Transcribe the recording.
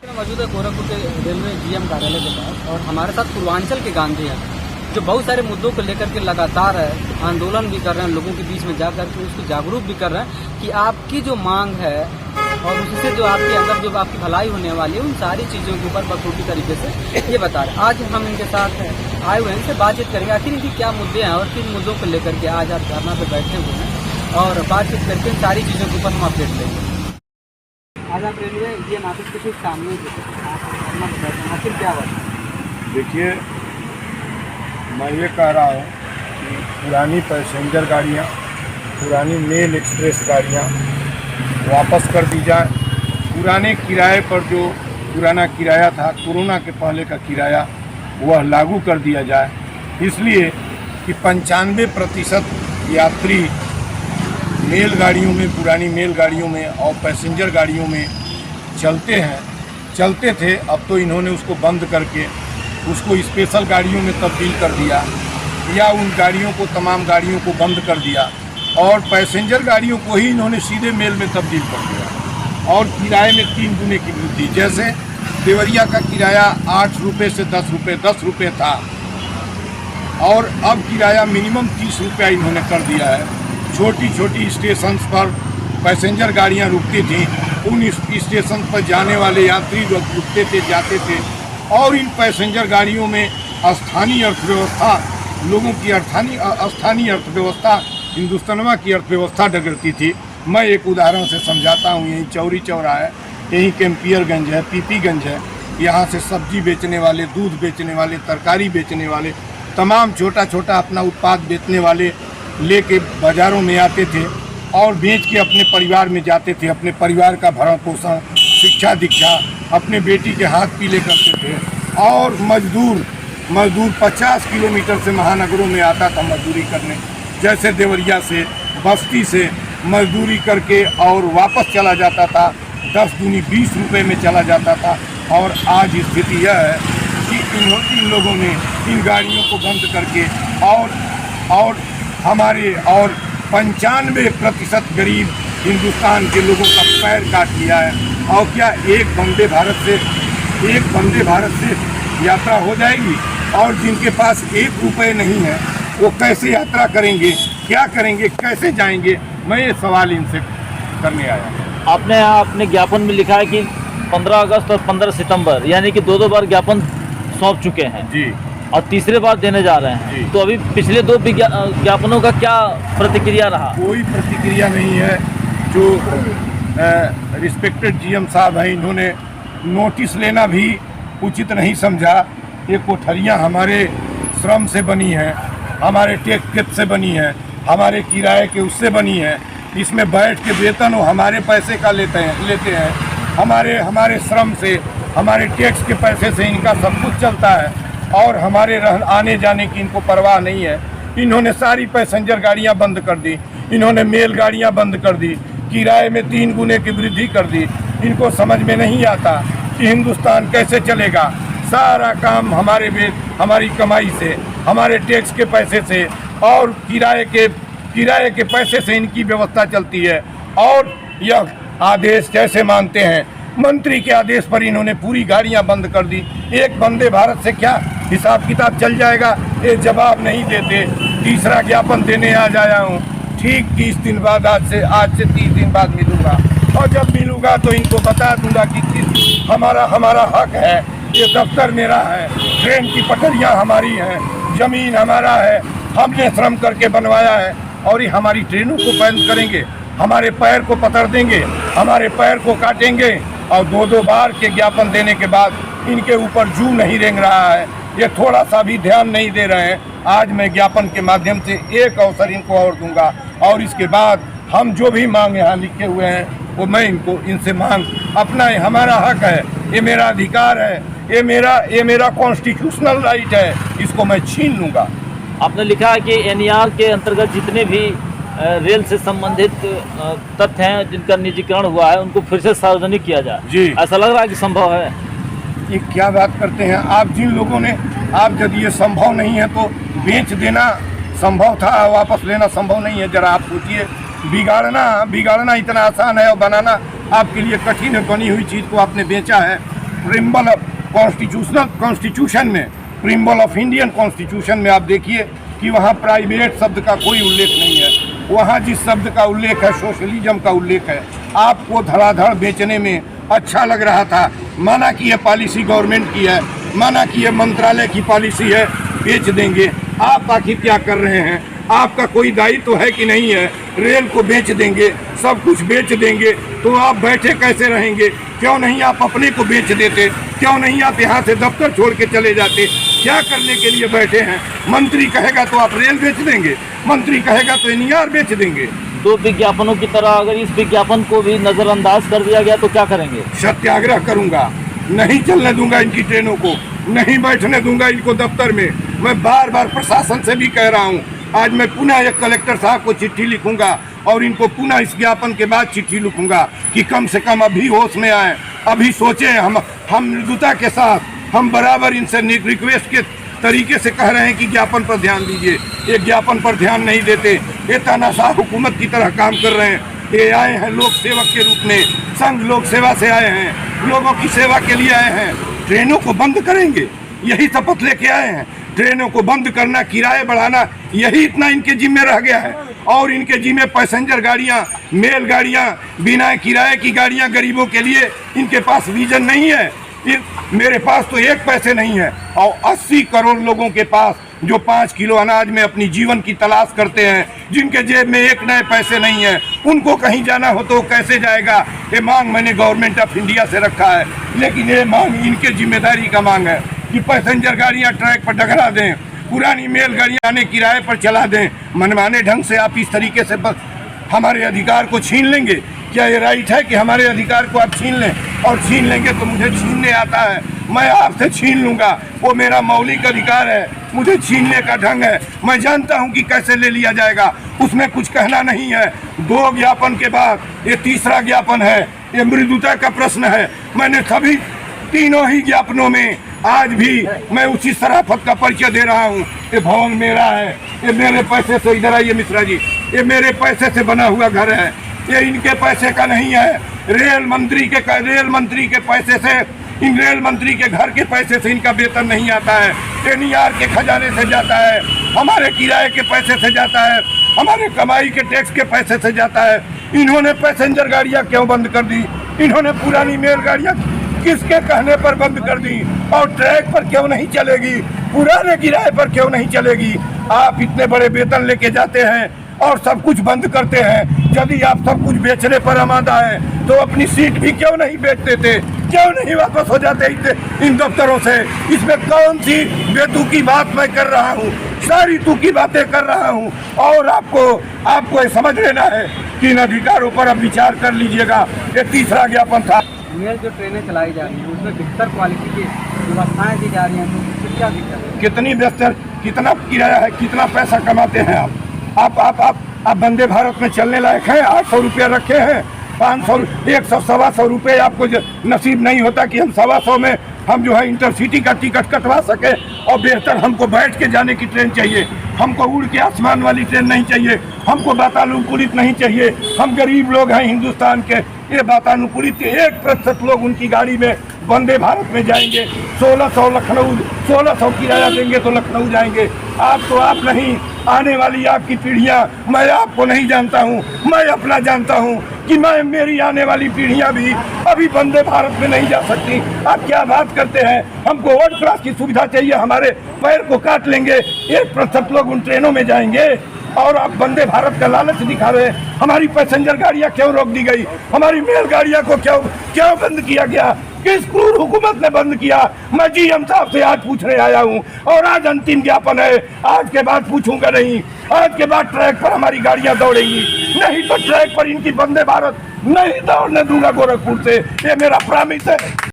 मौजूद है गोरखपुर के रेलवे जीएम कार्यालय के पास और हमारे साथ पूर्वांचल के गांधी हैं जो बहुत सारे मुद्दों को लेकर के लगातार आंदोलन भी कर रहे हैं, लोगों के बीच में जाकर के उसको जागरूक भी कर रहे हैं कि आपकी जो मांग है और उससे जो आपके अंदर जो आपकी भलाई होने वाली है उन सारी चीज़ों के ऊपर बखूबी तरीके से ये बता रहे हैं। आज हम इनके साथ आए हुए हैं, इनसे बातचीत करेंगे आखिर इनकी क्या मुद्दे हैं और किन मुद्दों को लेकर के आज आप धरना पे बैठे हुए हैं और बातचीत करके इन सारी चीज़ों के ऊपर हम अपडेट लेंगे। आज आप रेलवे ये ऑफिस के ठीक सामने आखिर क्या बात है? देखिए, मैं ये कह रहा हूँ कि पुरानी पैसेंजर गाड़ियाँ, पुरानी मेल एक्सप्रेस गाड़ियाँ वापस कर दी जाए। पुराने किराए पर जो पुराना किराया था, कोरोना के पहले का किराया, वह लागू कर दिया जाए। इसलिए कि 95% यात्री मेल गाड़ियों में, पुरानी मेल गाड़ियों में और पैसेंजर गाड़ियों में चलते थे। अब तो इन्होंने उसको बंद करके उसको स्पेशल गाड़ियों में तब्दील कर दिया या उन गाड़ियों को, तमाम गाड़ियों को बंद कर दिया और पैसेंजर गाड़ियों को ही इन्होंने सीधे मेल में तब्दील कर दिया और किराए में 3 गुने की वृद्धि। जैसे देवरिया का किराया 8 रुपये से 10 रुपये था और अब किराया मिनिमम 30 रुपया इन्होंने कर दिया है। छोटी छोटी स्टेशन पर पैसेंजर गाड़ियां रुकती थीं, उन स्टेशन पर जाने वाले यात्री रुकते थे, जाते थे और इन पैसेंजर गाड़ियों में स्थानीय अर्थव्यवस्था, लोगों की स्थानीय अर्थव्यवस्था, हिंदुस्तानवा की अर्थव्यवस्था डगरती थी। मैं एक उदाहरण से समझाता हूँ। यहीं चौरी चौरा है, यहीं कैंपियरगंज है, पीपीगंज है। यहाँ से सब्जी बेचने वाले, दूध बेचने वाले, तरकारी बेचने वाले, तमाम छोटा छोटा अपना उत्पाद बेचने वाले लेके बाज़ारों में आते थे और बेच के अपने परिवार में जाते थे। अपने परिवार का भरण पोषण, शिक्षा दीक्षा अपने बेटी के हाथ पीले करते थे। और मजदूर 50 किलोमीटर से महानगरों में आता था मजदूरी करने, जैसे देवरिया से, बस्ती से मजदूरी करके और वापस चला जाता था। 10 दूनी 20 रुपये में चला जाता था। और आज स्थिति यह है कि इन लोगों ने इन गाड़ियों को बंद करके और हमारे और 95% गरीब हिंदुस्तान के लोगों का पैर काट लिया है। और क्या एक वंदे भारत से यात्रा हो जाएगी? और जिनके पास 1 रुपये नहीं है वो कैसे यात्रा करेंगे, क्या करेंगे, कैसे जाएंगे? मैं ये सवाल इनसे करने आया। आपने अपने ज्ञापन में लिखा है कि 15 अगस्त और 15 सितंबर यानी कि 2 बार ज्ञापन सौंप चुके हैं जी, और तीसरे बार देने जा रहे हैं। तो अभी पिछले 2 ज्ञापनों का क्या प्रतिक्रिया रहा? कोई प्रतिक्रिया नहीं है। जो रिस्पेक्टेड जीएम साहब हैं, इन्होंने नोटिस लेना भी उचित नहीं समझा। ये कोठरियाँ हमारे श्रम से बनी हैं, हमारे टैक्स से बनी हैं, हमारे किराए के उससे बनी हैं। इसमें बैठ के वेतन वो हमारे पैसे का लेते हैं। हमारे श्रम से, हमारे टैक्स के पैसे से इनका सब कुछ चलता है और हमारे आने जाने की इनको परवाह नहीं है। इन्होंने सारी पैसेंजर गाड़ियां बंद कर दी, इन्होंने मेल गाड़ियां बंद कर दी, किराए में 3 गुने की वृद्धि कर दी। इनको समझ में नहीं आता कि हिंदुस्तान कैसे चलेगा। सारा काम हमारी कमाई से, हमारे टैक्स के पैसे से और किराए के पैसे से इनकी व्यवस्था चलती है। और यह आदेश जैसे मानते हैं, मंत्री के आदेश पर इन्होंने पूरी गाड़ियां बंद कर दी। एक वंदे भारत से क्या हिसाब किताब चल जाएगा? ये जवाब नहीं देते। तीसरा ज्ञापन देने आ जाया हूँ। ठीक 30 दिन बाद, आज से 30 दिन बाद मिलूंगा और जब मिलूंगा तो इनको बता दूंगा कि हमारा हक है। ये दफ्तर मेरा है, ट्रेन की पटरियाँ हमारी हैं, ज़मीन हमारा है, हमने श्रम करके बनवाया है और ये हमारी ट्रेनों को बंद करेंगे, हमारे पैर को पकड़ देंगे, हमारे पैर को काटेंगे। और 2 बार के ज्ञापन देने के बाद इनके ऊपर जू नहीं रेंग रहा है, ये थोड़ा सा भी ध्यान नहीं दे रहे हैं। आज मैं ज्ञापन के माध्यम से एक अवसर इनको और दूंगा और इसके बाद हम जो भी मांग यहाँ लिखे हुए हैं वो मैं इनसे मांग अपना, हमारा हक है, ये मेरा अधिकार है, ये मेरा कॉन्स्टिट्यूशनल राइट है, इसको मैं छीन लूँगा। आपने लिखा है कि एनईआर के अंतर्गत जितने भी रेल से संबंधित तथ्य हैं जिनका निजीकरण हुआ है उनको फिर से सार्वजनिक किया जाए जी। ऐसा लग रहा है कि संभव है? ये क्या बात करते हैं आप? जिन लोगों ने, आप यदि ये संभव नहीं है तो बेच देना संभव था, वापस लेना संभव नहीं है। जरा आप सोचिए, बिगाड़ना इतना आसान है और बनाना आपके लिए कठिन है। बनी हुई चीज़ को आपने बेचा है, प्रिम्बल ऑफ कॉन्स्टिट्यूशन में, प्रिम्बल ऑफ इंडियन कॉन्स्टिट्यूशन में आप देखिए कि वहाँ प्राइवेट शब्द का कोई उल्लेख नहीं है। वहाँ जिस शब्द का उल्लेख है सोशलिज्म का उल्लेख है। आपको धड़ाधड़ बेचने में अच्छा लग रहा था, माना कि ये पॉलिसी गवर्नमेंट की है, माना कि ये मंत्रालय की पॉलिसी है, बेच देंगे। आप आखिर क्या कर रहे हैं? आपका कोई दायित्व तो है कि नहीं है? रेल को बेच देंगे, सब कुछ बेच देंगे, तो आप बैठे कैसे रहेंगे? क्यों नहीं आप अपने को बेच देते? क्यों नहीं आप यहाँ से दफ्तर छोड़ के चले जाते? क्या करने के लिए बैठे हैं? मंत्री कहेगा तो आप रेल बेच देंगे, मंत्री कहेगा तो एनईआर बेच देंगे। दो विज्ञापनों की तरह अगर इस विज्ञापन को भी नजरअंदाज कर दिया गया तो क्या करेंगे? सत्याग्रह करूंगा, नहीं चलने दूंगा इनकी ट्रेनों को, नहीं बैठने दूंगा इनको दफ्तर में। मैं बार बार प्रशासन से भी कह रहा हूँ, आज मैं पुनः एक कलेक्टर साहब को चिट्ठी लिखूंगा और इनको पुनः इस ज्ञापन के बाद चिट्ठी लिखूंगा कि कम से कम अभी होश में आए, अभी सोचें। हम मृदुता के साथ हम बराबर इनसे रिक्वेस्ट के तरीके से कह रहे हैं कि ज्ञापन पर ध्यान दीजिए। ये ज्ञापन पर ध्यान नहीं देते, ये तानाशाह हुकूमत की तरह काम कर रहे हैं। ये आए हैं लोक सेवक के रूप में, संघ लोक सेवा से आए हैं, लोगों की सेवा के लिए आए हैं। ट्रेनों को बंद करेंगे, यही शपथ लेके आए हैं। ट्रेनों को बंद करना, किराए बढ़ाना, यही इतना इनके जिम्मे रह गया है। और इनके जिम्मे पैसेंजर गाड़ियां, मेल गाड़ियां, बिना किराए की गाड़ियां गरीबों के लिए इनके पास विजन नहीं है। मेरे पास तो एक पैसे नहीं है और 80 करोड़ लोगों के पास जो 5 किलो अनाज में अपनी जीवन की तलाश करते हैं, जिनके जेब में एक नए पैसे नहीं है, उनको कहीं जाना हो तो कैसे जाएगा? ये मांग मैंने गवर्नमेंट ऑफ इंडिया से रखा है, लेकिन ये मांग इनके जिम्मेदारी का मांग है कि पैसेंजर गाड़ियां ट्रैक पर डगरा दें, पुरानी मेल गाड़ियां आने किराए पर चला दें। मनमाने ढंग से आप इस तरीके से बस हमारे अधिकार को छीन लेंगे? क्या ये राइट है कि हमारे अधिकार को आप छीन लें? और छीन लेंगे तो मुझे छीनने आता है, मैं आपसे छीन लूंगा, वो मेरा मौलिक अधिकार है, मुझे छीनने का ढंग है। मैं जानता हूं कि कैसे ले लिया जाएगा, उसमें कुछ कहना नहीं है। 2 ज्ञापन के बाद ये तीसरा ज्ञापन है, ये मृदुता का प्रश्न है। मैंने सभी तीनों ही ज्ञापनों में आज भी मैं उसी शराफत का परिचय दे रहा हूँ। ये भवन मेरा है, ये मेरे पैसे से, इधर आइए मिश्रा जी, ये मेरे पैसे से बना हुआ घर है, ये इनके पैसे का नहीं है। रेल मंत्री के पैसे से, इन रेल मंत्री के घर के पैसे से इनका वेतन नहीं आता है, एनईआर के खजाने से जाता है, हमारे किराए के पैसे से जाता है, हमारे कमाई के टैक्स के पैसे से जाता है। इन्होंने पैसेंजर गाड़ियाँ क्यों बंद कर दी? इन्होंने पुरानी मेल गाड़ियाँ किसके कहने पर बंद कर दी? और ट्रैक पर क्यों नहीं चलेगी? पुराने किराए पर क्यों नहीं चलेगी? आप इतने बड़े वेतन लेके जाते हैं और सब कुछ बंद करते हैं। यदि आप सब कुछ बेचने पर आमादा है तो अपनी सीट भी क्यों नहीं बेच देते? क्यों नहीं वापस हो जाते इन दफ्तरों से? इसमें कौन सी बेतुकी बात मैं कर रहा हूँ? सारी तुकी बातें कर रहा हूँ। और आपको ये समझ लेना है कि इन अधिकारों पर अब विचार कर लीजिएगा। ये तीसरा ज्ञापन था। मेल जो ट्रेनें चलाई जा रही हैं उसमें बेहतर क्वालिटी की व्यवस्थाएं दी जा रही हैं, तो उससे क्या दिक्कत है? कितनी बेहतर, कितना किराया है, कितना पैसा कमाते हैं आप वंदे भारत में चलने लायक हैं? 800 रुपया रखे हैं, 500, 100, 125 रुपये आपको नसीब नहीं होता कि हम 125 में हम जो है इंटरसिटी का टिकट कटवा सके। और बेहतर हमको बैठ के जाने की ट्रेन चाहिए, हमको उड़ के आसमान वाली ट्रेन नहीं चाहिए, हमको वातानुकूलित नहीं चाहिए। हम गरीब लोग हैं हिंदुस्तान के, ये वातानुकूलित 1% लोग उनकी गाड़ी में वंदे भारत में जाएंगे। 1600 किराया देंगे तो लखनऊ जाएंगे। आप नहीं, आने वाली आपकी पीढ़ियां, मैं आपको नहीं जानता हूं, मैं अपना जानता हूं कि मेरी आने वाली पीढ़ियां भी अभी वंदे भारत में नहीं जा सकती। आप क्या बात करते हैं? हमको वर्ल्ड क्लास की सुविधा चाहिए, हमारे पैर को काट लेंगे। 1% लोग उन ट्रेनों में जाएंगे और आप वंदे भारत का लालच दिखा रहे हैं। हमारी पैसेंजर गाड़ियां क्यों रोक दी गई? हमारी मेल गाड़ियां को क्यों बंद किया गया? किस क्रूर हुकूमत ने बंद किया? मैं जीएम साहब से आज पूछने आया हूं और आज अंतिम ज्ञापन है। आज के बाद पूछूंगा नहीं, आज के बाद ट्रैक पर हमारी गाड़ियां दौड़ेंगी, नहीं तो ट्रैक पर इनकी वंदे भारत नहीं दौड़ने दूंगा गोरखपुर से। ये मेरा प्रॉमिस है।